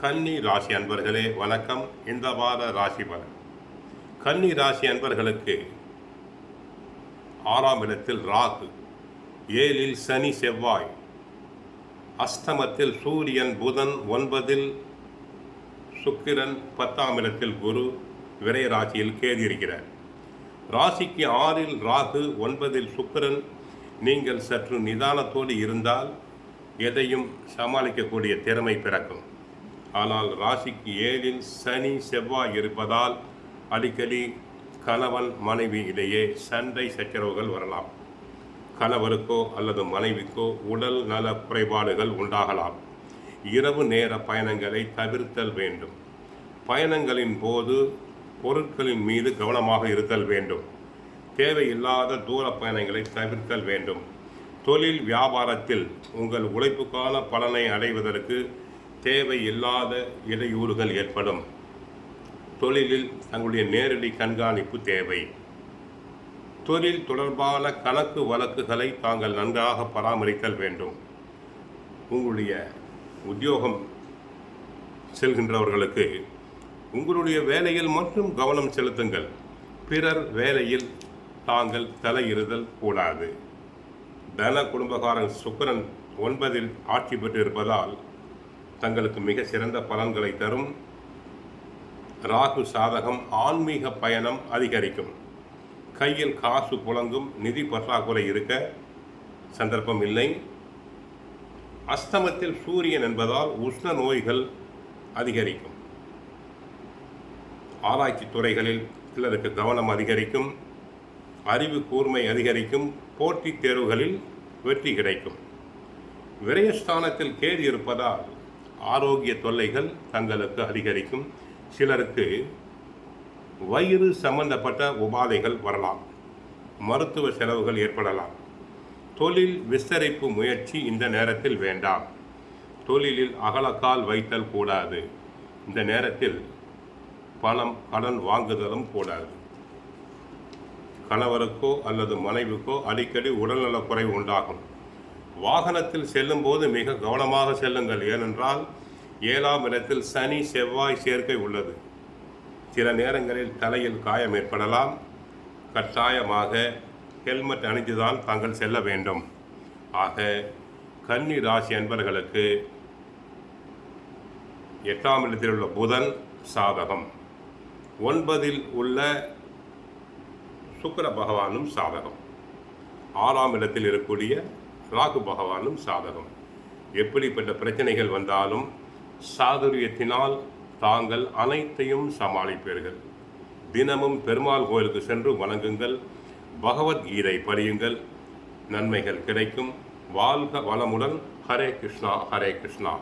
கன்னி ராசி அன்பர்களே வணக்கம். இந்த வார ராசி பலன். கன்னி ராசி அன்பர்களுக்கு 6ஆம் இடத்தில் ராகு, 7இல் சனி செவ்வாய், அஷ்டமத்தில் சூரியன் புதன், 9இல் சுக்கிரன், 10ஆம் இடத்தில் குரு, விரை ராசியில் கேது இருக்கிறார். ராசிக்கு 6இல் ராகு, 9இல் சுக்கிரன். நீங்கள் சற்று நிதானத்தோடு இருந்தால் எதையும் சமாளிக்கக்கூடிய திறமை பிறக்கும். ஆனால் ராசிக்கு 7இல் சனி செவ்வாய் இருப்பதால் அடிக்கடி கணவன் மனைவி இடையே சண்டை சச்சரவுகள் வரலாம். கணவருக்கோ அல்லது மனைவிக்கோ உடல் நல குறைபாடுகள் உண்டாகலாம். இரவு நேர பயணங்களை தவிர்த்தல் வேண்டும். பயணங்களின் போது பொருட்களின் மீது கவனமாக இருத்தல் வேண்டும். தேவையில்லாத தூர பயணங்களை தவிர்த்தல் வேண்டும். தொழில் வியாபாரத்தில் உங்கள் உழைப்புக்கான பலனை அடைவதற்கு தேவையில்லாத இடையூறுகள் ஏற்படும். தொழிலில் தங்களுடைய நேரடி கண்காணிப்பு தேவை. தொழில் தொடர்பான கணக்கு வழக்குகளை தாங்கள் நன்றாக பராமரித்தல் வேண்டும். உங்களுடைய உத்தியோகம் செல்கின்றவர்களுக்கு உங்களுடைய வேலையில் மட்டும் கவனம் செலுத்துங்கள். பிறர் வேலையில் தாங்கள் தலையிடுதல் கூடாது. தன குடும்பகாரன் சுக்கிரன் 9இல் ஆட்சி பெற்று இருப்பதால் தங்களுக்கு மிக சிறந்த பலன்களை தரும். ராகு சாதகம், ஆன்மீக பயணம் அதிகரிக்கும். கையில் காசு புழங்கும். நிதி பற்றாக்குறை இருக்க சந்தர்ப்பம் இல்லை. அஷ்டமத்தில் சூரியன் என்பதால் உஷ்ண நோய்கள் அதிகரிக்கும். ஆராய்ச்சி துறைகளில் சிலருக்கு கவனம் அதிகரிக்கும். அறிவு கூர்மை அதிகரிக்கும். போட்டித் தேர்வுகளில் வெற்றி கிடைக்கும். விரயஸ்தானத்தில் கேது இருப்பதால் ஆரோக்கிய தொல்லைகள் தங்களுக்கு அதிகரிக்கும். சிலருக்கு வயிறு சம்பந்தப்பட்ட உபாதைகள் வரலாம். மருத்துவ செலவுகள் ஏற்படலாம். தொழில் விஸ்தரிப்பு முயற்சி இந்த நேரத்தில் வேண்டாம். தொழிலில் அகலக்கால் வைத்தல் கூடாது. இந்த நேரத்தில் பணம் கடன் வாங்குதலும் கூடாது. கணவருக்கோ அல்லது மனைவிக்கோ அடிக்கடி உடல்நலக் குறைவு உண்டாகும். வாகனத்தில் செல்லும் போது மிக கவனமாக செல்லுங்கள். ஏனென்றால் 7ஆம் இடத்தில் சனி செவ்வாய் சேர்க்கை உள்ளது. சில நேரங்களில் தலையில் காயம் ஏற்படலாம். கட்டாயமாக ஹெல்மெட் அணிந்துதான் தாங்கள் செல்ல வேண்டும். ஆக கன்னி ராசி அன்பர்களுக்கு 8ஆம் இடத்தில் உள்ள புதன் சாதகம், 9இல் உள்ள சுக்கிர பகவானும் சாதகம், 6ஆம் இடத்தில் இருக்கக்கூடிய ராகு பகவானும் சாதகம். எப்படிப்பட்ட பிரச்சனைகள் வந்தாலும் சாதுரியத்தினால் தாங்கள் அனைத்தையும் சமாளிப்பீர்கள். தினமும் பெருமாள் கோயிலுக்கு சென்று வணங்குங்கள். பகவத்கீதை படியுங்கள். நன்மைகள் கிடைக்கும். வாழ்க வளமுடன். ஹரே கிருஷ்ணா, ஹரே கிருஷ்ணா.